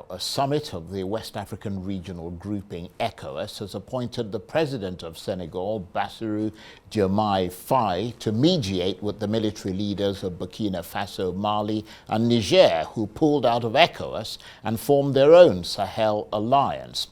A summit of the West African regional grouping ECOWAS has appointed the president of Senegal, Bassirou Diomaye Faye, to mediate with the military leaders of Burkina Faso, Mali and Niger, who pulled out of ECOWAS and formed their own Sahel alliance.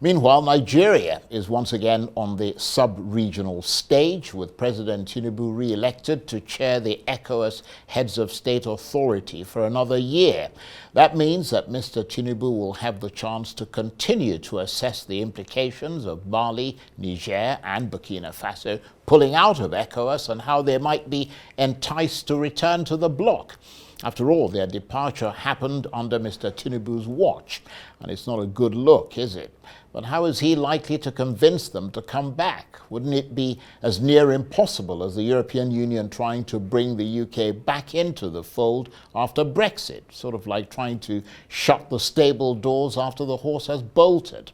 Meanwhile, Nigeria is once again on the sub-regional stage, with President Tinubu re-elected to chair the ECOWAS Heads of State Authority for another year. That means that Mr. Tinubu will have the chance to continue to assess the implications of Mali, Niger and Burkina Faso pulling out of ECOWAS and how they might be enticed to return to the bloc. After all, their departure happened under Mr. Tinubu's watch, and it's not a good look, is it? But how is he likely to convince them to come back? Wouldn't it be as near impossible as the European Union trying to bring the UK back into the fold after Brexit? Sort of like trying to shut the stable doors after the horse has bolted.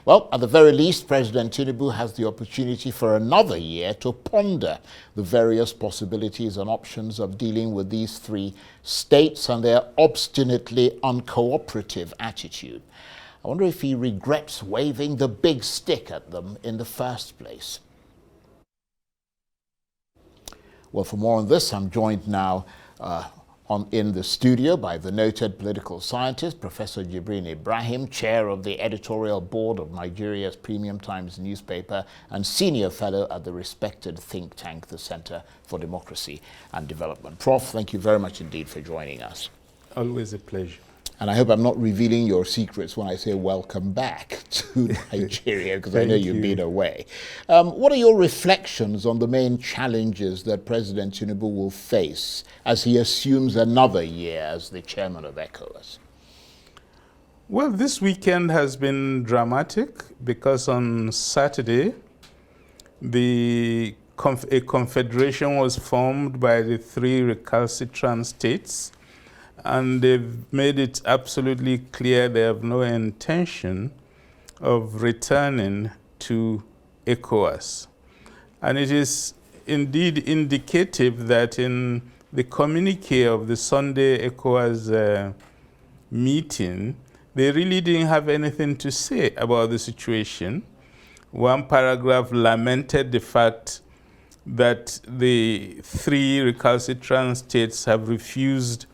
Well, at the very least, President Tinubu has the opportunity for another year to ponder the various possibilities and options of dealing with these three states and their obstinately uncooperative attitude. I wonder if he regrets waving the big stick at them in the first place. Well, for more on this, I'm joined now in the studio by the noted political scientist, Professor Jibrin Ibrahim, chair of the editorial board of Nigeria's Premium Times newspaper and senior fellow at the respected think tank, the Center for Democracy and Development. Prof, thank you very much indeed for joining us. Always a pleasure. And I hope I'm not revealing your secrets when I say welcome back to Nigeria, because I know you've been away. What are your reflections on the main challenges that President Tinubu will face as he assumes another year as the chairman of ECOWAS? Well, this weekend has been dramatic because on Saturday, a confederation was formed by the three recalcitrant states, and they've made it absolutely clear they have no intention of returning to ECOWAS. And it is indeed indicative that in the communique of the Sunday ECOWAS meeting, they really didn't have anything to say about the situation. One paragraph lamented the fact that the three recalcitrant states have refused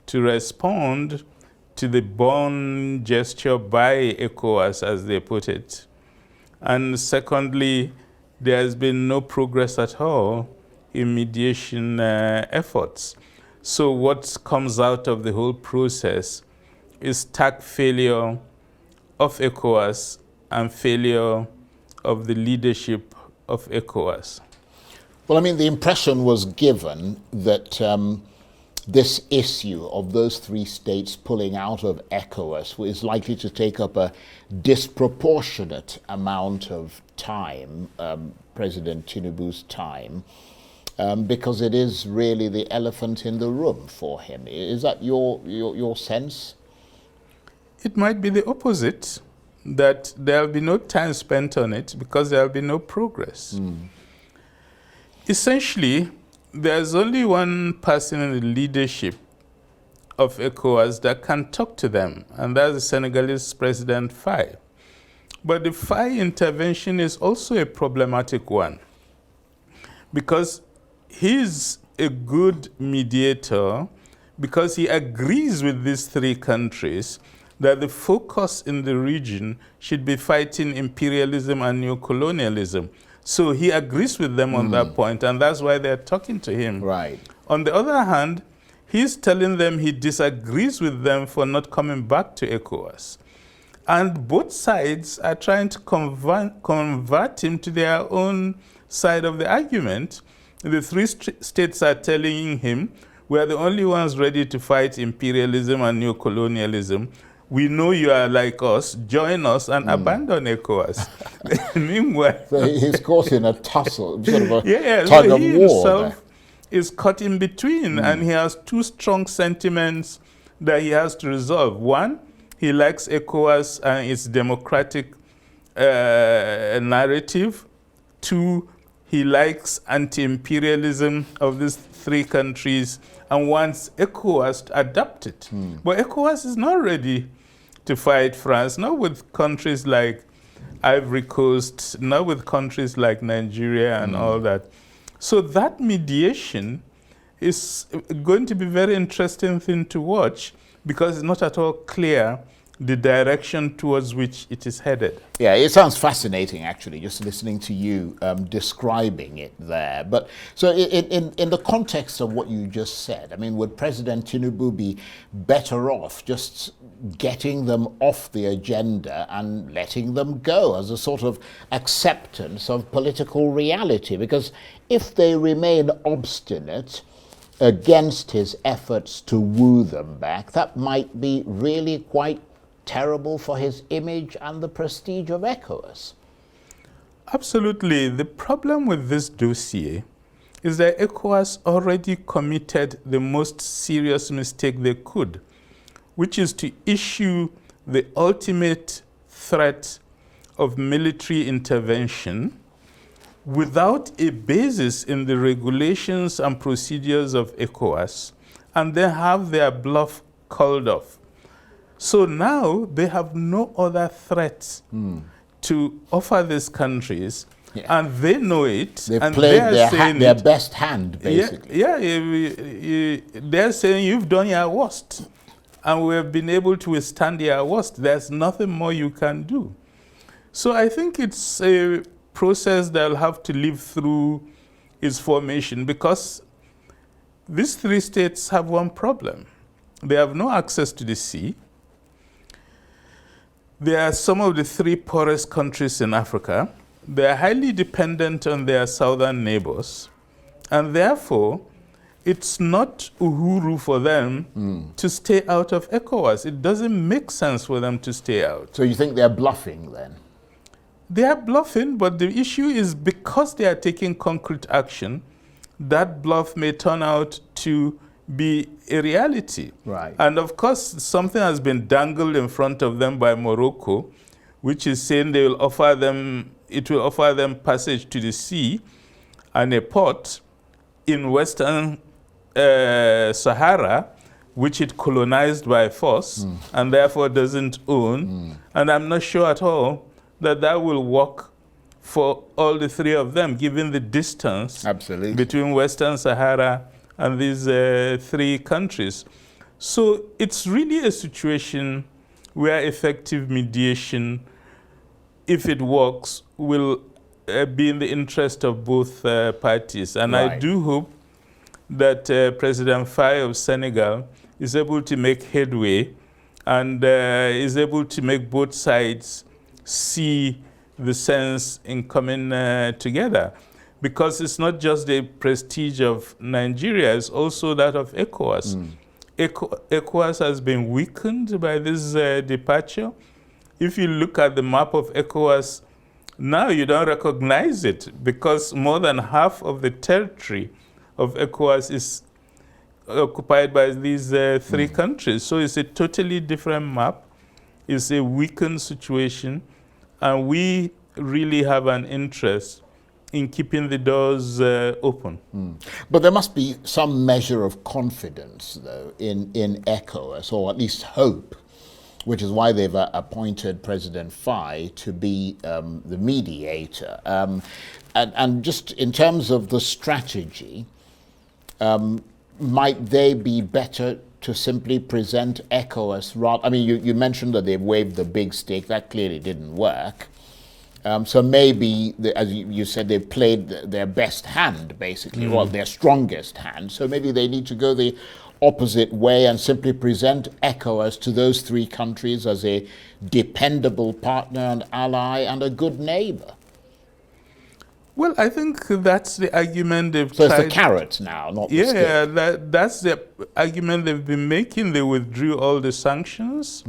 to respond to the bond gesture by ECOWAS, as they put it. And secondly, there has been no progress at all in mediation efforts. So what comes out of the whole process is stark failure of ECOWAS and failure of the leadership of ECOWAS. Well, I mean, the impression was given that this issue of those three states pulling out of ECOWAS is likely to take up a disproportionate amount of time, President Tinubu's time, because it is really the elephant in the room for him. Is that your sense? It might be the opposite, that there will be no time spent on it because there will be no progress. Essentially, there's only one person in the leadership of ECOWAS that can talk to them, and that's the Senegalese President Faye. But the Faye intervention is also a problematic one, because he's a good mediator because he agrees with these three countries that the focus in the region should be fighting imperialism and neocolonialism. So he agrees with them on that point, and that's why they're talking to him. Right. On the other hand, he's telling them he disagrees with them for not coming back to ECOWAS. And both sides are trying to convert him to their own side of the argument. The three states are telling him, we're the only ones ready to fight imperialism and neocolonialism. We know you are like us, join us and abandon ECOWAS. Meanwhile, so he's caught in a tussle, sort of a tug so of war. He himself is caught in between, and he has two strong sentiments that he has to resolve. One, he likes ECOWAS and its democratic narrative. Two, he likes anti-imperialism of these three countries and wants ECOWAS to adapt it. But ECOWAS is not ready to fight France, not with countries like Ivory Coast, not with countries like Nigeria and all that. So that mediation is going to be a very interesting thing to watch, because it's not at all clear the direction towards which it is headed. Yeah, it sounds fascinating, actually, just listening to you describing it there. But so in the context of what you just said, I mean, would President Tinubu be better off just getting them off the agenda and letting them go as a sort of acceptance of political reality? Because if they remain obstinate against his efforts to woo them back, that might be really quite terrible for his image and the prestige of ECOWAS. Absolutely. The problem with this dossier is that ECOWAS already committed the most serious mistake they could, which is to issue the ultimate threat of military intervention without a basis in the regulations and procedures of ECOWAS, and then have their bluff called off. So now they have no other threats to offer these countries, and they know it. They and played they their best hand, basically. They're saying you've done your worst, and we have been able to withstand your worst. There's nothing more you can do. So I think it's a process that will have to live through its formation, because these three states have one problem. They have no access to the sea. They are some of the three poorest countries in Africa. They are highly dependent on their southern neighbors. And therefore, it's not uhuru for them to stay out of ECOWAS. It doesn't make sense for them to stay out. So you think they're bluffing then? They are bluffing, but the issue is because they are taking concrete action, that bluff may turn out to be a reality. Right. And of course, something has been dangled in front of them by Morocco, which is saying it will offer them passage to the sea and a port in Western Sahara, which it colonized by force and therefore doesn't own. And I'm not sure at all that that will work for all the three of them, given the distance between Western Sahara and these three countries. So it's really a situation where effective mediation, if it works, will be in the interest of both parties. And I do hope that President Faye of Senegal is able to make headway and is able to make both sides see the sense in coming together. Because it's not just the prestige of Nigeria, it's also that of ECOWAS. ECOWAS has been weakened by this departure. If you look at the map of ECOWAS, now you don't recognize it, because more than half of the territory of ECOWAS is occupied by these three countries. So it's a totally different map. It's a weakened situation, and we really have an interest in keeping the doors open. But there must be some measure of confidence, though, in ECOWAS, or at least hope, which is why they've appointed President Faye to be the mediator. And just in terms of the strategy, might they be better to simply present ECOWAS rather? I mean, you mentioned that they've waved the big stick. That clearly didn't work. So maybe, as you said, they've played their best hand, basically, well, their strongest hand. So maybe they need to go the opposite way and simply present ECOWAS to those three countries as a dependable partner and ally and a good neighbor. Well, I think that's the argument they've So tried. it's the carrot now, not the stick. Yeah, that's the argument they've been making. They withdrew all the sanctions.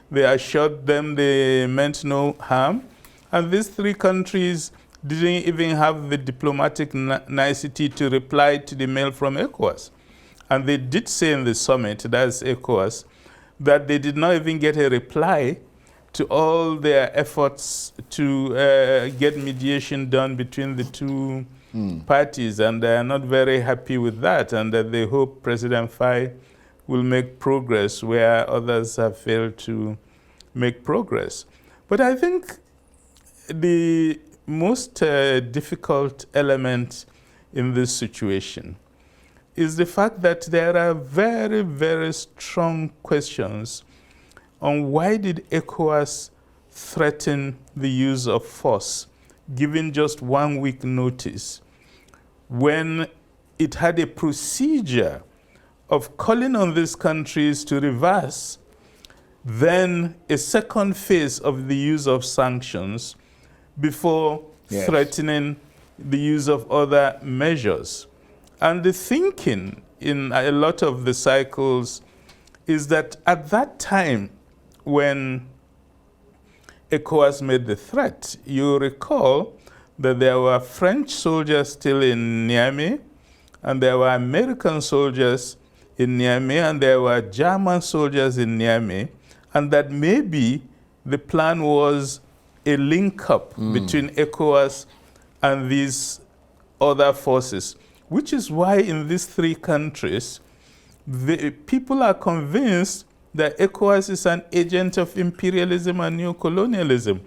They assured them they meant no harm. And these three countries didn't even have the diplomatic nicety to reply to the mail from ECOWAS. And they did say in the summit, that's ECOWAS, that they did not even get a reply to all their efforts to get mediation done between the two parties, and they are not very happy with that, and that they hope President Faye will make progress where others have failed to make progress. But I think the most difficult element in this situation is the fact that there are very, very strong questions on why did ECOWAS threaten the use of force, given just 1 week notice, when it had a procedure of calling on these countries to reverse, then a second phase of the use of sanctions before threatening the use of other measures. And the thinking in a lot of the cycles is that at that time when ECOWAS made the threat, you recall that there were French soldiers still in Niamey, and there were American soldiers in Niamey, and there were German soldiers in Niamey, and that maybe the plan was a link-up between ECOWAS and these other forces, which is why in these three countries, the people are convinced that ECOWAS is an agent of imperialism and neocolonialism.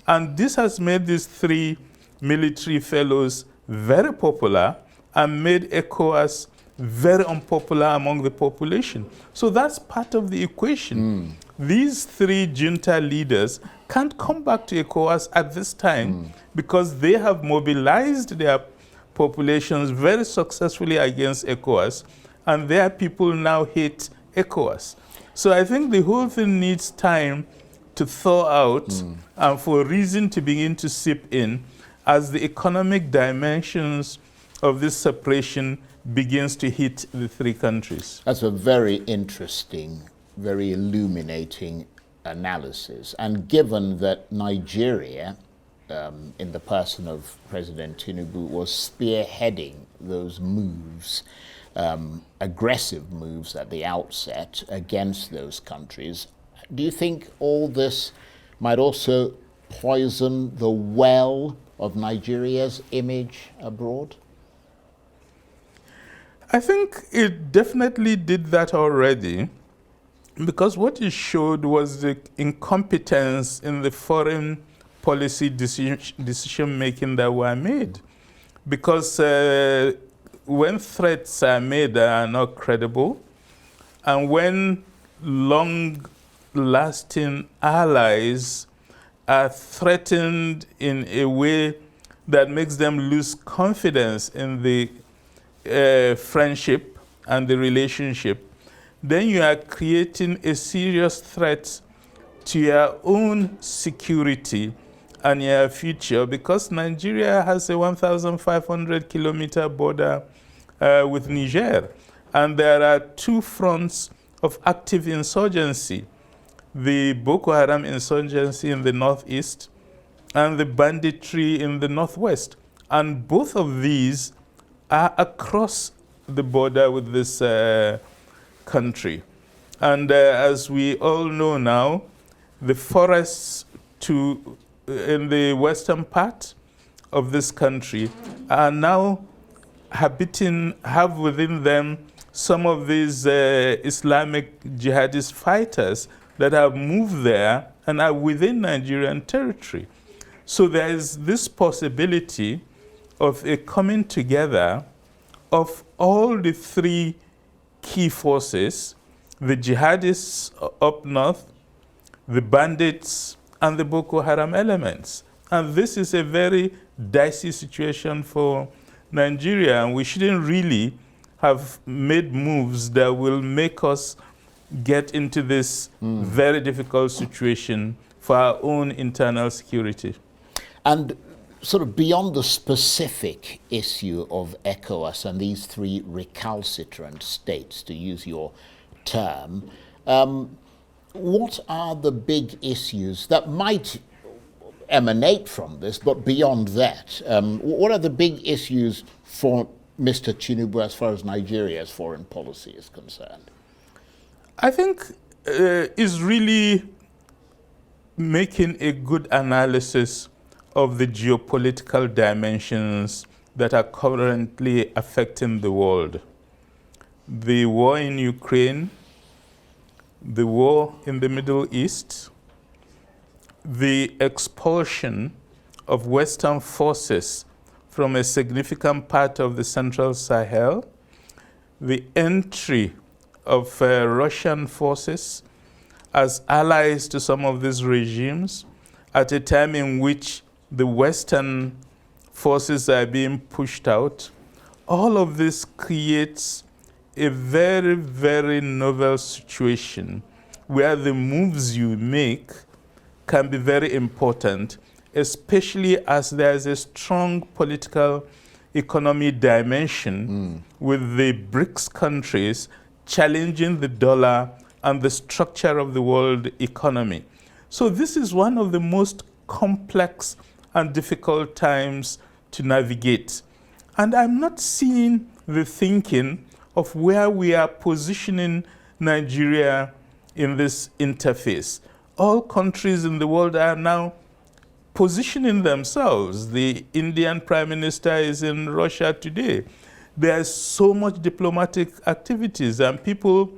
And this has made these three military fellows very popular and made ECOWAS very unpopular among the population. So that's part of the equation. These three junta leaders can't come back to ECOWAS at this time because they have mobilized their populations very successfully against ECOWAS, and their people now hate ECOWAS. So I think the whole thing needs time to thaw out and for reason to begin to seep in as the economic dimensions of this separation begins to hit the three countries. That's a very interesting, very illuminating analysis. And given that Nigeria, in the person of President Tinubu, was spearheading those moves, aggressive moves at the outset against those countries, do you think all this might also poison the well of Nigeria's image abroad? I think it definitely did that already, because what it showed was the incompetence in the foreign policy decision-making that were made. Because when threats are made that are not credible, and when long-lasting allies are threatened in a way that makes them lose confidence in the friendship and the relationship, then you are creating a serious threat to your own security and your future, because Nigeria has a 1,500-kilometer border with Niger, and there are two fronts of active insurgency: the Boko Haram insurgency in the northeast and the banditry in the northwest. And both of these are across the border with this country. And as we all know now, the forests in the western part of this country are now have within them some of these Islamic jihadist fighters that have moved there and are within Nigerian territory. So there is this possibility of a coming together of all the three key forces: the jihadists up north, the bandits, and the Boko Haram elements. And this is a very dicey situation for Nigeria, and we shouldn't really have made moves that will make us get into this very difficult situation for our own internal security. And sort of beyond the specific issue of ECOWAS and these three recalcitrant states, to use your term, what are the big issues that might emanate from this, but beyond that? What are the big issues for Mr. Tinubu as far as Nigeria's foreign policy is concerned? I think is really making a good analysis of the geopolitical dimensions that are currently affecting the world. The war in Ukraine, the war in the Middle East, the expulsion of Western forces from a significant part of the Central Sahel, the entry of Russian forces as allies to some of these regimes at a time in which the Western forces are being pushed out. All of this creates a very, very novel situation where the moves you make can be very important, especially as there's a strong political economy dimension with the BRICS countries challenging the dollar and the structure of the world economy. So this is one of the most complex and difficult times to navigate. And I'm not seeing the thinking of where we are positioning Nigeria in this interface. All countries in the world are now positioning themselves. The Indian Prime Minister is in Russia today. There's so much diplomatic activities and people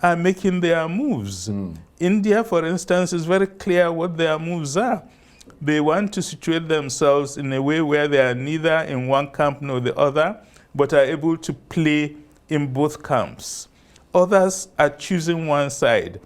are making their moves. India, for instance, is very clear what their moves are. They want to situate themselves in a way where they are neither in one camp nor the other, but are able to play in both camps. Others are choosing one side.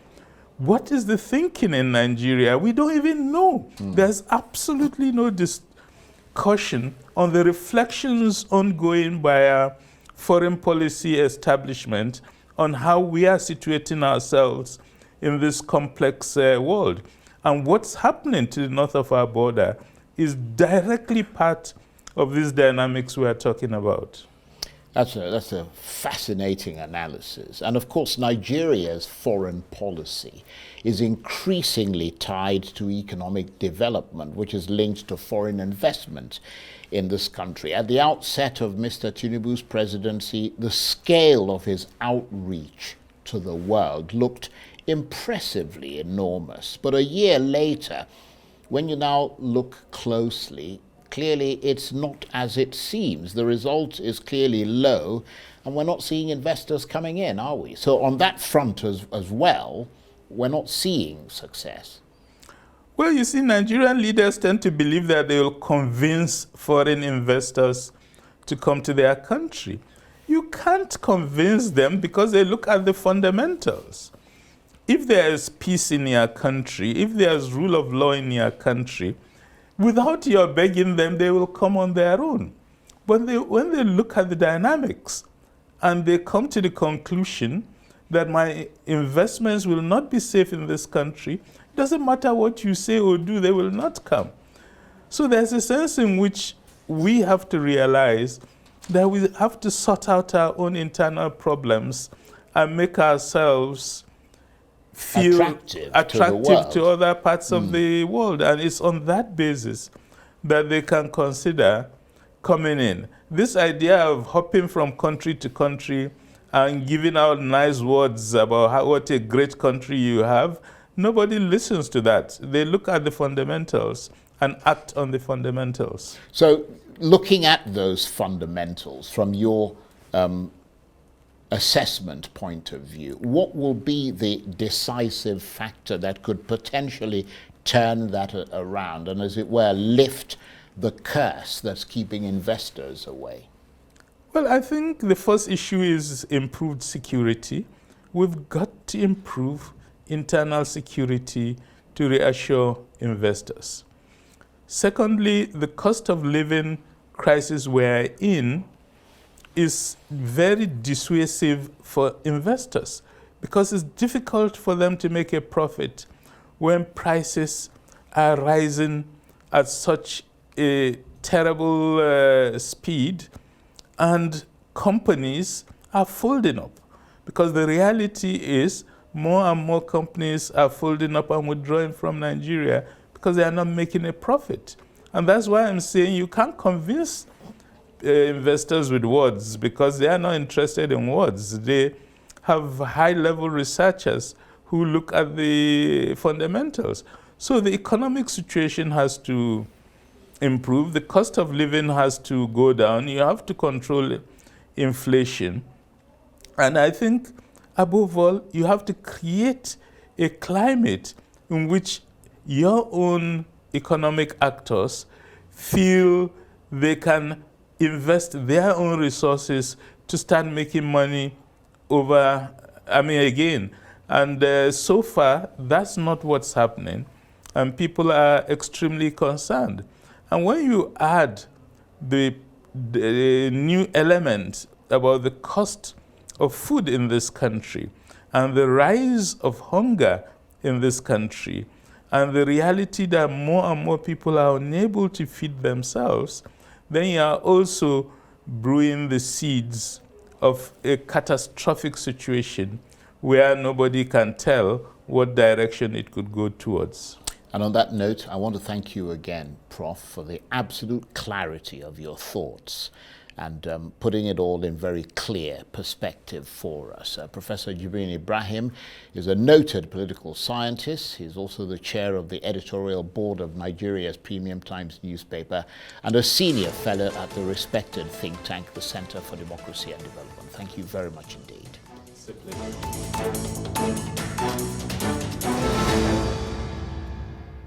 What is the thinking in Nigeria? We don't even know. There's absolutely no discussion on the reflections ongoing by our foreign policy establishment on how we are situating ourselves in this complex world. And what's happening to the north of our border is directly part of these dynamics we are talking about. That's a fascinating analysis. And of course, Nigeria's foreign policy is increasingly tied to economic development, which is linked to foreign investment in this country. At the outset of Mr. Tinubu's presidency, the scale of his outreach to the world looked impressively enormous. But a year later, when you now look closely, clearly it's not as it seems. The result is clearly low, and we're not seeing investors coming in, are we? So on that front as well, we're not seeing success. Well, you see, Nigerian leaders tend to believe that they will convince foreign investors to come to their country. You can't convince them because they look at the fundamentals. If there is peace in your country, if there's rule of law in your country, without your begging them, they will come on their own. But when they look at the dynamics and they come to the conclusion that my investments will not be safe in this country, it doesn't matter what you say or do, they will not come. So there's a sense in which we have to realize that we have to sort out our own internal problems and make ourselves feel attractive to other parts of the world. And it's on that basis that they can consider coming in. This idea of hopping from country to country and giving out nice words about what a great country you have, nobody listens to that. They look at the fundamentals and act on the fundamentals. So looking at those fundamentals from your assessment point of view, what will be the decisive factor that could potentially turn that around and, as it were, lift the curse that's keeping investors away? Well, I think the first issue is improved security. We've got to improve internal security to reassure investors. Secondly, the cost of living crisis we're in is very dissuasive for investors because it's difficult for them to make a profit when prices are rising at such a terrible speed and companies are folding up. Because the reality is more and more companies are folding up and withdrawing from Nigeria because they are not making a profit. And that's why I'm saying you can't convince investors with words because they are not interested in words. They have high-level researchers who look at the fundamentals. So the economic situation has to improve. The cost of living has to go down. You have to control inflation. And I think, above all, you have to create a climate in which your own economic actors feel they can invest their own resources to start making money again. And so far, that's not what's happening. And people are extremely concerned. And when you add the new element about the cost of food in this country and the rise of hunger in this country and the reality that more and more people are unable to feed themselves, then you are also brewing the seeds of a catastrophic situation where nobody can tell what direction it could go towards. And on that note, I want to thank you again, Prof, for the absolute clarity of your thoughts and putting it all in very clear perspective for us. Professor Jibrin Ibrahim is a noted political scientist. He's also the chair of the editorial board of Nigeria's Premium Times newspaper and a senior fellow at the respected think tank, the Center for Democracy and Development. Thank you very much indeed. It's a pleasure.